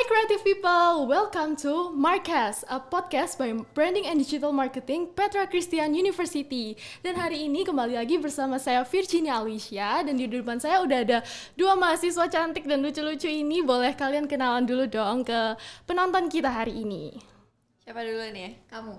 Hai creative people, welcome to Marcast, a podcast by Branding and Digital Marketing Petra Christian University. Dan hari ini kembali lagi bersama saya Virginia Alicia, dan di depan saya udah ada dua mahasiswa cantik dan lucu-lucu ini. Boleh kalian kenalan dulu dong ke penonton kita hari ini. Siapa dulu nih? Kamu.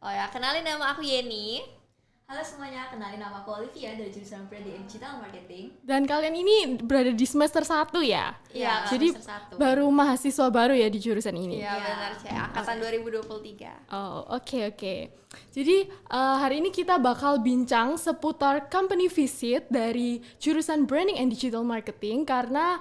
Oh ya, kenalin nama aku Yeni. Halo semuanya, kenalin nama aku Olivia dari jurusan Branding and Digital Marketing. Dan kalian ini berada di semester 1 ya? Iya, Jadi semester 1. baru mahasiswa baru ya di jurusan ini? Iya, benar Cek. Angkatan 2023. Oh, oke. Jadi hari ini kita bakal bincang seputar company visit dari jurusan Branding and Digital Marketing, karena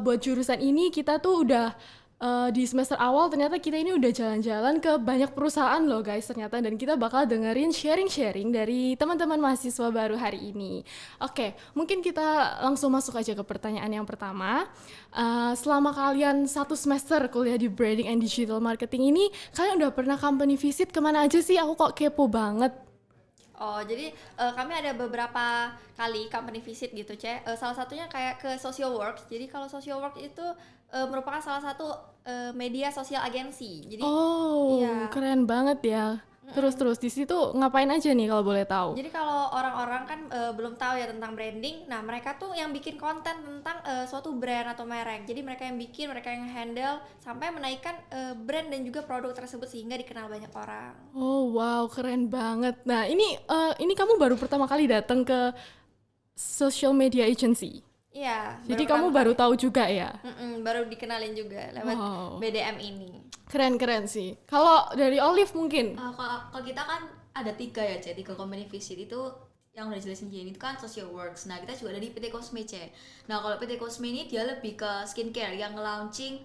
buat jurusan ini kita tuh udah di semester awal ternyata kita ini udah jalan-jalan ke banyak perusahaan loh guys ternyata, dan kita bakal dengerin sharing-sharing dari teman-teman mahasiswa baru hari ini. Oke, mungkin kita langsung masuk aja ke pertanyaan yang pertama. Selama kalian 1 semester kuliah di Branding and Digital Marketing ini, kalian udah pernah company visit kemana aja sih? Aku kok kepo banget. Oh, jadi kami ada beberapa kali company visit gitu, Cek. Salah satunya kayak ke Social Works. Jadi kalau Social Work itu merupakan salah satu media sosial agensi. Jadi iya. Keren banget ya. Terus di situ ngapain aja nih kalau boleh tahu? Jadi kalau orang-orang kan belum tahu ya tentang branding, nah mereka tuh yang bikin konten tentang suatu brand atau merek. Jadi mereka yang bikin, mereka yang handle sampai menaikkan brand dan juga produk tersebut sehingga dikenal banyak orang. Oh wow, keren banget. Nah ini kamu baru pertama kali datang ke social media agency. Iya. Jadi kamu baru tahu juga ya? Baru dikenalin juga lewat BDM ini. Keren sih. Kalau dari Olive mungkin? Kalau kita kan ada 3 ya, C. 3 company visit itu yang udah jelasin Jenny itu kan Social Works. Nah kita juga ada di PT Cosme, C. Nah kalau PT Cosme ini dia lebih ke skincare yang launching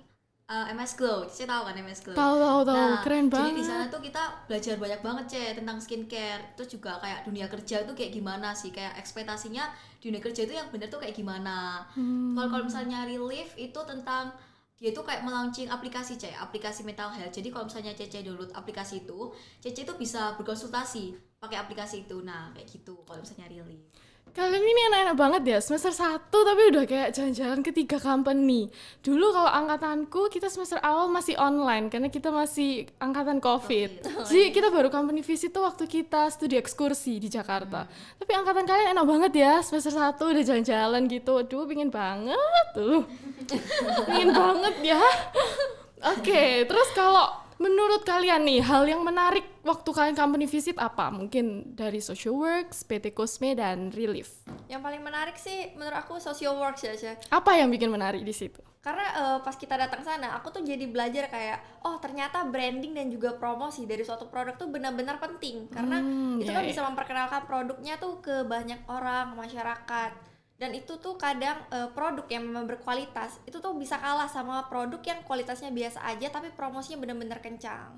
MS Glow. Saya tahu kan MS Glow. Tahu. Nah, Keren banget. jadi di sana tuh kita belajar banyak banget, C, tentang skincare. Terus juga kayak dunia kerja tuh kayak gimana sih, kayak ekspektasinya dunia kerja itu yang bener tuh kayak gimana. Kalau misalnya Relief itu tentang dia tuh kayak melaunching aplikasi, C, aplikasi mental health. Jadi kalau misalnya Cece download aplikasi itu, Cece itu bisa berkonsultasi pakai aplikasi itu. Nah, kayak gitu kalau misalnya Relief. Kalian ini enak-enak banget ya, semester 1 tapi udah kayak jalan-jalan ke 3 company. Dulu kalau angkatanku kita semester awal masih online karena kita masih angkatan COVID. Jadi kita baru company visit tuh waktu kita studi ekskursi di Jakarta. Tapi angkatan kalian enak banget ya, semester 1 udah jalan-jalan gitu. Aduh, pingin banget tuh. Pingin banget ya. Oke, terus kalau menurut kalian nih, hal yang menarik waktu kalian company visit apa? Mungkin dari Social Works, PT Cosme, dan Relief. Yang paling menarik sih menurut aku Social Works ya, Cek. Apa yang bikin menarik di situ? Karena pas kita datang sana, aku tuh jadi belajar kayak, oh ternyata branding dan juga promosi dari suatu produk tuh benar-benar penting. Karena itu kan bisa memperkenalkan produknya tuh ke banyak orang, masyarakat. Dan itu tuh kadang produk yang memang berkualitas itu tuh bisa kalah sama produk yang kualitasnya biasa aja tapi promosinya benar-benar kencang.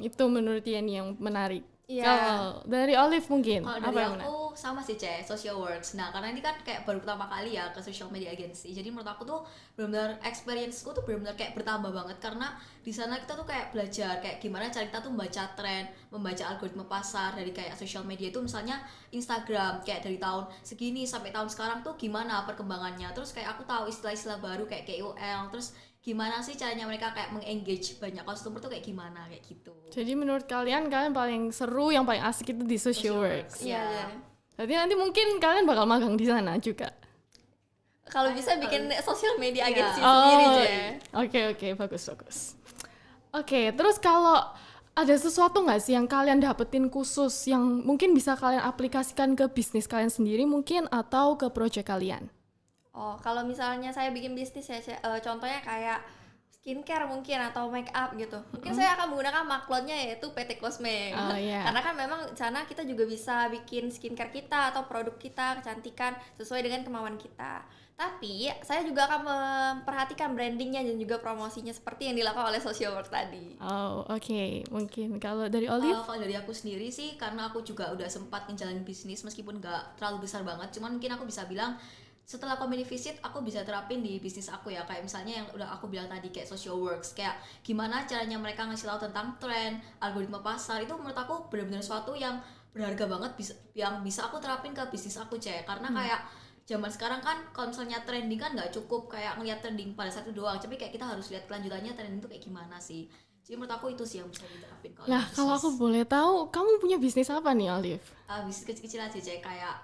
Itu menurut Yeni yang menarik. Iya. Kalau dari Olive mungkin Kalau apa dari yang menarik? aku sama sih, C, Social Works. Nah karena ini kan kayak baru pertama kali ya ke social media agency, jadi menurut aku tuh benar-benar experience-ku tuh benar-benar kayak bertambah banget, karena di sana kita tuh kayak belajar kayak gimana cara kita tuh membaca tren, membaca algoritma pasar dari kayak social media itu, misalnya Instagram kayak dari tahun segini sampai tahun sekarang tuh gimana perkembangannya. Terus kayak aku tahu istilah-istilah baru kayak KOL, terus gimana sih caranya mereka kayak meng-engage banyak customer tuh kayak gimana, kayak gitu. Jadi menurut kalian paling seru, yang paling asik itu di Social Works. Iya. Jadi nanti mungkin kalian bakal magang di sana juga. Kalau bisa bikin social media agency sendiri, Cek. Oke, bagus. Oke, terus kalau ada sesuatu nggak sih yang kalian dapetin khusus yang mungkin bisa kalian aplikasikan ke bisnis kalian sendiri mungkin atau ke project kalian? Oh, kalau misalnya saya bikin bisnis ya, contohnya kayak skincare mungkin atau make up gitu. Mungkin saya akan menggunakan maklonnya yaitu PT Cosme. Oh, yeah. Karena kan memang di sana kita juga bisa bikin skincare kita atau produk kita kecantikan sesuai dengan kemauan kita. Tapi saya juga akan memperhatikan brandingnya dan juga promosinya seperti yang dilakukan oleh Social Work tadi. Oh, oke. Mungkin kalau dari Olive? Kalau dari aku sendiri sih, karena aku juga udah sempat ngejalanin bisnis meskipun nggak terlalu besar banget, cuman mungkin aku bisa bilang setelah company visit aku bisa terapin di bisnis aku ya, kayak misalnya yang udah aku bilang tadi kayak Social Works, kayak gimana caranya mereka ngasih tahu tentang tren, algoritma pasar. Itu menurut aku benar-benar suatu yang berharga banget yang bisa aku terapin ke bisnis aku, Cek. Karena kayak zaman sekarang kan kalau misalnya trending kan nggak cukup kayak ngeliat trending pada saat itu doang, tapi kayak kita harus lihat kelanjutannya trending itu kayak gimana sih. Jadi menurut aku itu sih yang bisa diterapin kalau Nah, kalau aku boleh tahu, kamu punya bisnis apa nih, Olive? bisnis kecil-kecil aja Cek, kayak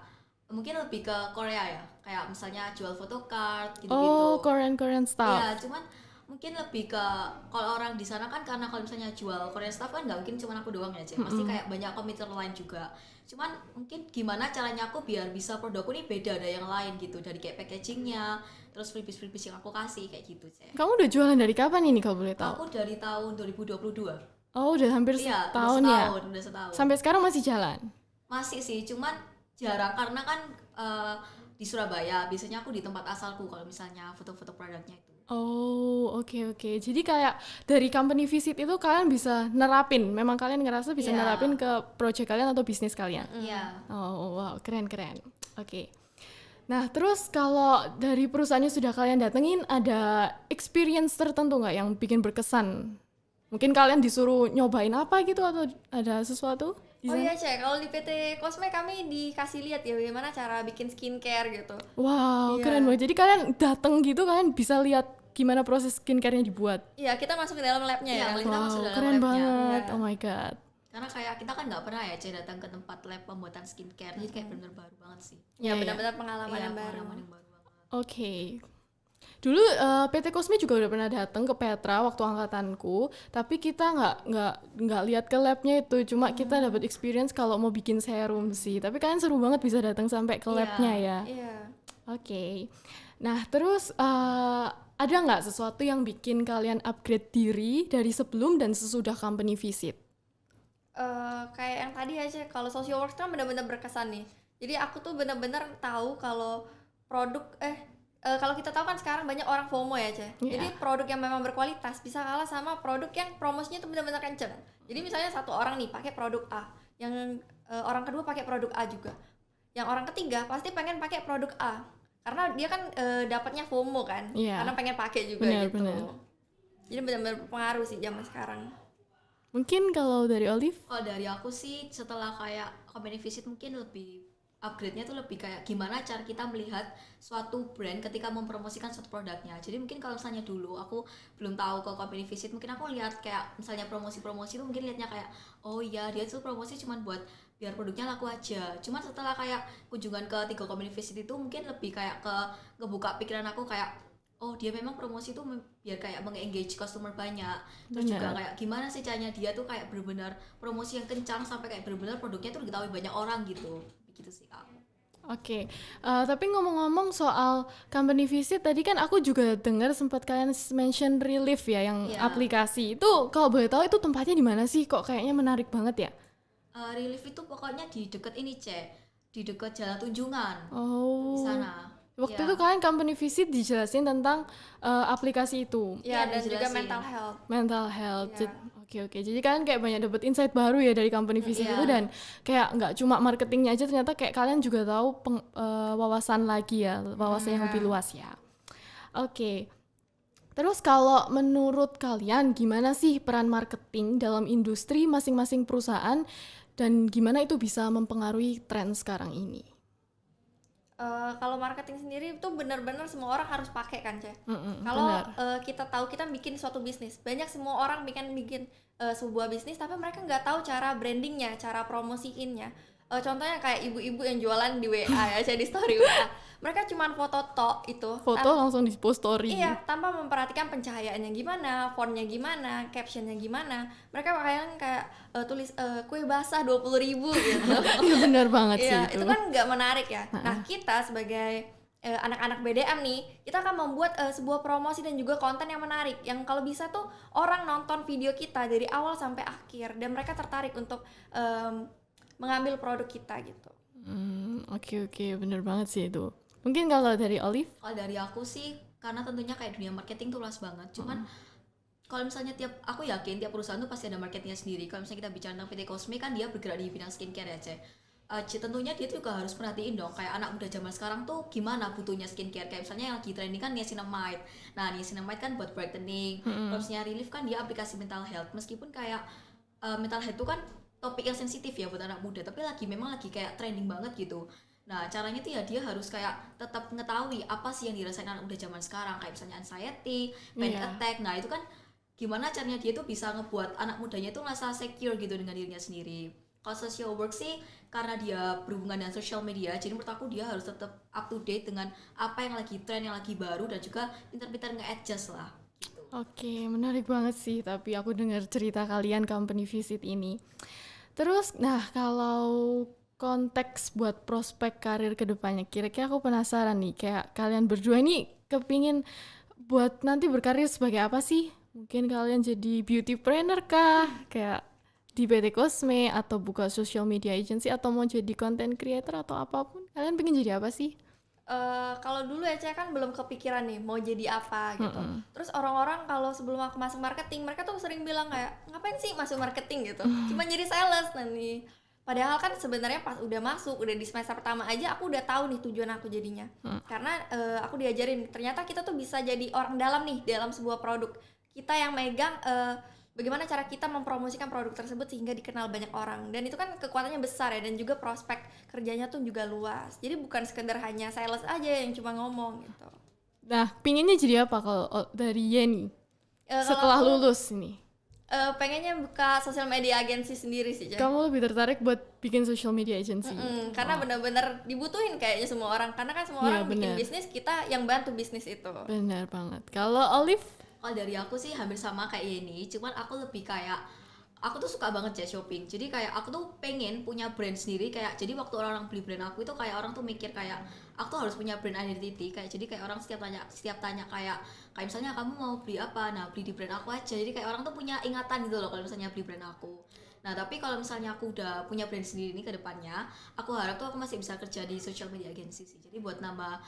mungkin lebih ke Korea ya, kayak misalnya jual photocard gitu-gitu. Oh, Korean stuff. Iya, cuman mungkin lebih ke kalau orang di sana kan, karena kalau misalnya jual Korean stuff kan nggak mungkin cuma aku doang ya Cek, pasti kayak banyak komputer lain juga. Cuman mungkin gimana caranya aku biar bisa produkku ini beda dari yang lain gitu, dari kayak packagingnya, terus freebies yang aku kasih kayak gitu Cek. Kamu udah jualan dari kapan ini kalau boleh tahu? Aku dari tahun 2022. Oh, udah hampir Iya, setahun ya? udah setahun. Sampai sekarang masih jalan? Masih sih, cuman jarang karena kan di Surabaya biasanya aku di tempat asalku kalau misalnya foto-foto produknya itu. Oh, oke. Jadi kayak dari company visit itu kalian bisa nerapin, memang kalian ngerasa bisa Iya. nerapin ke project kalian atau bisnis kalian? Iya. Oh, wow, keren. Oke. Nah, terus kalau dari perusahaannya sudah kalian datengin, ada experience tertentu nggak yang bikin berkesan? Mungkin kalian disuruh nyobain apa gitu atau ada sesuatu di Oh sana? iya Cek, kalau di PT Cosme kami dikasih lihat ya bagaimana cara bikin skincare gitu. Wow, Iya. keren banget. Jadi kalian dateng gitu, kalian bisa lihat gimana proses skincare-nya dibuat. Iya, kita masuk ke dalam labnya Iya, ya. kita masuk Wow, dalam keren labnya. banget. Iya. Oh my god. Karena kayak kita kan nggak pernah ya Cek datang ke tempat lab pembuatan skincare, jadi kayak bener baru banget sih. Ya, Iya. benar-benar pengalaman Iya, yang baru. pengalaman yang baru banget. Oke. Dulu PT Cosme juga udah pernah datang ke Petra waktu angkatanku, tapi kita nggak lihat ke labnya itu, cuma kita dapat experience kalau mau bikin serum sih. Tapi kalian seru banget bisa datang sampai ke Iya. labnya ya. Iya. Oke. Nah, terus ada nggak sesuatu yang bikin kalian upgrade diri dari sebelum dan sesudah company visit? Kayak yang tadi aja, kalau social work kan benar-benar berkesan nih. Jadi aku tuh benar-benar tahu kalau produk kalau kita tahu kan sekarang banyak orang FOMO ya, Ceh. Iya. Jadi produk yang memang berkualitas bisa kalah sama produk yang promosinya tuh benar-benar kenceng. Jadi misalnya satu orang nih pakai produk A, yang orang kedua pakai produk A juga. Yang orang ketiga pasti pengen pakai produk A. Karena dia kan dapatnya FOMO kan. Iya. Karena pengen pakai juga gitu. Benar. Jadi benar-benar berpengaruh sih zaman sekarang. Mungkin kalau dari Olive? Kalau dari aku sih setelah kayak company visit mungkin lebih upgrade-nya tuh lebih kayak gimana cara kita melihat suatu brand ketika mempromosikan suatu produknya. Jadi mungkin kalau misalnya dulu aku belum tahu ke company visit, mungkin aku lihat kayak misalnya promosi-promosi itu mungkin lihatnya kayak oh iya dia tuh promosi cuma buat biar produknya laku aja. Cuman setelah kayak kunjungan ke 3 company visit itu mungkin lebih kayak ke ngebuka pikiran aku kayak oh dia memang promosi tuh biar kayak meng-engage customer banyak. Terus juga Benar. kayak gimana sih caranya dia tuh kayak benar-benar promosi yang kencang sampai kayak benar-benar produknya tuh diketahui banyak orang gitu. Begitu sih Kak. Oke, tapi ngomong-ngomong soal company visit, tadi kan aku juga dengar sempat kalian mention Relief ya, yang Iya. aplikasi. Itu kalau boleh tahu itu tempatnya di mana sih? Kok kayaknya menarik banget ya? Relief itu pokoknya di deket ini di deket Jalan Tunjungan Oh. di sana. Waktu Iya. itu kalian company visit dijelasin tentang aplikasi itu, Ya, Iya, dan juga dijelasin. mental health. mental health. Iya. Oke. Jadi kalian kayak banyak dapat insight baru ya dari company visit Iya. itu, dan kayak nggak cuma marketingnya aja, ternyata kayak kalian juga tahu wawasan lagi ya, wawasan yang lebih luas ya. Oke. Terus kalau menurut kalian gimana sih peran marketing dalam industri masing-masing perusahaan, dan gimana itu bisa mempengaruhi tren sekarang ini? Kalau marketing sendiri itu benar-benar semua orang harus pakai kan, Ceh. Kalau Benar. kita tahu kita bikin suatu bisnis, banyak semua orang bikin sebuah bisnis, tapi mereka nggak tahu cara brandingnya, cara promosiinnya. Contohnya kayak ibu-ibu yang jualan di WA ya, jadi story WA. Mereka cuma foto tok itu. Foto langsung di post story. Iya, tanpa memperhatikan pencahayaannya gimana, fontnya gimana, captionnya gimana. Mereka pakaian kayak tulis kue basah 20.000 gitu. Iya, benar banget sih Iya, itu. itu kan nggak menarik ya. Nah, kita sebagai anak-anak BDM nih, kita akan membuat sebuah promosi dan juga konten yang menarik. Yang kalau bisa tuh orang nonton video kita dari awal sampai akhir dan mereka tertarik untuk mengambil produk kita gitu. Oke, benar banget sih itu. Mungkin kalau dari Olive? Kalau dari aku sih karena tentunya kayak dunia marketing tuh luas banget. Cuman kalau misalnya aku yakin tiap perusahaan tuh pasti ada marketingnya sendiri. Kalau misalnya kita bicara tentang PT Cosme kan dia bergerak di bidang skincare ya, tentunya dia juga harus perhatiin dong kayak anak muda zaman sekarang tuh gimana butuhnya skincare. Kayak misalnya yang lagi trending kan niacinamide. Nah, niacinamide kan buat brightening. Kalau misalnya Relief kan dia aplikasi mental health. Meskipun kayak mental health tuh kan topik yang sensitif ya buat anak muda, tapi memang lagi kayak trending banget gitu. Nah, caranya tuh ya dia harus kayak tetap mengetahui apa sih yang dirasain anak muda zaman sekarang, kayak misalnya anxiety, panic Iya. attack. Nah, itu kan gimana caranya dia tuh bisa ngebuat anak mudanya tuh ngerasa secure gitu dengan dirinya sendiri. Kalau social work sih karena dia berhubungan dengan social media, jadi menurut aku dia harus tetap up to date dengan apa yang lagi tren, yang lagi baru, dan juga pintar-pintar nge-adjust lah gitu. Oke, menarik banget sih. Tapi aku dengar cerita kalian company visit ini. Terus, nah kalau konteks buat prospek karir ke depannya, kira-kira aku penasaran nih, kayak kalian berdua ini kepingin buat nanti berkarir sebagai apa sih? Mungkin kalian jadi beauty planner kah? Kayak di PT Cosme, atau buka social media agency, atau mau jadi content creator atau apapun. Kalian pengen jadi apa sih? Kalau dulu ya Cek kan belum kepikiran nih mau jadi apa gitu. Terus orang-orang kalau sebelum aku masuk marketing, mereka tuh sering bilang kayak ngapain sih masuk marketing gitu, cuma jadi sales nanti. Padahal kan sebenarnya pas udah masuk, udah di semester pertama aja aku udah tahu nih tujuan aku jadinya. Karena aku diajarin ternyata kita tuh bisa jadi orang dalam nih dalam sebuah produk. Kita yang megang bagaimana cara kita mempromosikan produk tersebut sehingga dikenal banyak orang, dan itu kan kekuatannya besar ya, dan juga prospek kerjanya tuh juga luas. Jadi bukan sekedar hanya sales aja yang cuma ngomong gitu. Nah, pinginnya jadi apa kalau dari Yeni Kalau setelah aku, lulus ini? pengennya buka social media agency sendiri sih, Cek. Kamu lebih tertarik buat bikin social media agency? Karena benar-benar dibutuhin kayaknya semua orang, karena kan semua Iya, orang bikin benar. bisnis, kita yang bantu bisnis itu. Benar banget. Kalau Olive? Kalau dari aku sih hampir sama kayak Yeni, cuman aku lebih kayak aku tuh suka banget ya shopping. Jadi kayak aku tuh pengen punya brand sendiri, kayak jadi waktu orang beli brand aku itu kayak orang tuh mikir kayak aku tuh harus punya brand identity, kayak jadi kayak orang setiap tanya kayak misalnya kamu mau beli apa, nah beli di brand aku aja. Jadi kayak orang tuh punya ingatan gitu loh kalau misalnya beli brand aku. Nah, tapi kalau misalnya aku udah punya brand sendiri nih ke depannya, aku harap tuh aku masih bisa kerja di social media agency sih. Jadi buat nambah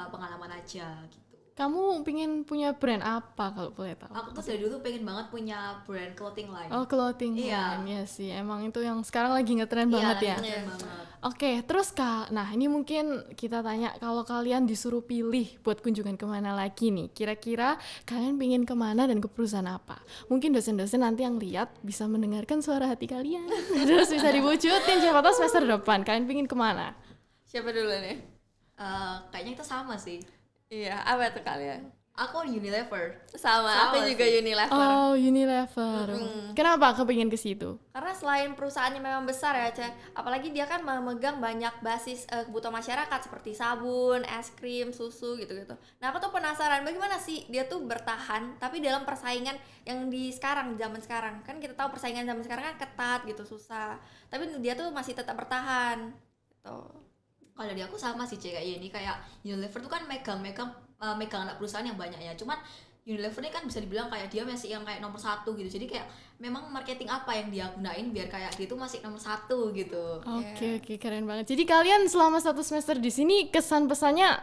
pengalaman aja gitu. Kamu pengen punya brand apa kalau boleh tahu? Aku tuh dari dulu pengen banget punya brand clothing line. Oh, clothing Iya. line. Ya sih, emang itu yang sekarang lagi ngetren banget ya. Iya, keren banget. Oke, terus Kak, nah ini mungkin kita tanya, kalau kalian disuruh pilih buat kunjungan kemana lagi nih, kira-kira kalian pengen kemana dan ke perusahaan apa? Mungkin dosen-dosen nanti yang lihat bisa mendengarkan suara hati kalian, terus bisa diwujudin, siapa tahu semester depan kalian pengen kemana? Siapa dulu nih? Kayaknya kita sama sih. Iya, apa tuh kalian? Aku Unilever. Sama, aku juga sih. Unilever. Oh, Unilever. Kenapa kepingin ke situ? Karena selain perusahaannya memang besar ya, Cek, apalagi dia kan memegang banyak basis kebutuhan masyarakat seperti sabun, es krim, susu gitu-gitu. Nah, aku tuh penasaran bagaimana sih dia tuh bertahan tapi dalam persaingan yang di sekarang, zaman sekarang. Kan kita tahu persaingan zaman sekarang kan ketat gitu, susah. Tapi dia tuh masih tetap bertahan gitu. Kalau dari aku sama sih kayak ini, kayak Unilever tuh kan megang anak perusahaan yang banyak ya. Cuman Unilever ini kan bisa dibilang kayak dia masih yang kayak nomor 1 gitu. Jadi kayak memang marketing apa yang dia gunain biar kayak dia tuh masih nomor 1 gitu. Oke, keren banget. Jadi kalian selama 1 semester di sini kesan pesannya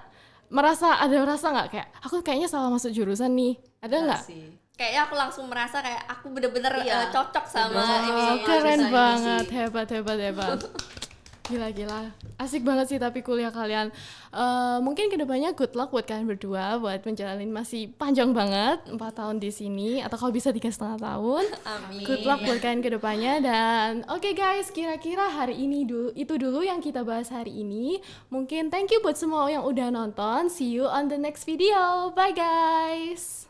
ada rasa nggak kayak aku kayaknya salah masuk jurusan nih? Ada nggak? Sih. Kayaknya aku langsung merasa kayak aku bener-bener Iya. cocok sama Bener. ini. Keren jurusan ini banget, sih. hebat. Gila. Asik banget sih tapi kuliah kalian. Mungkin kedepannya good luck buat kalian berdua buat menjalani masih panjang banget 4 tahun di sini, atau kalau bisa 3,5 tahun. Amin. Good luck buat kalian kedepannya. Dan oke guys, kira-kira hari ini itu dulu yang kita bahas hari ini. Mungkin thank you buat semua yang udah nonton. See you on the next video. Bye guys.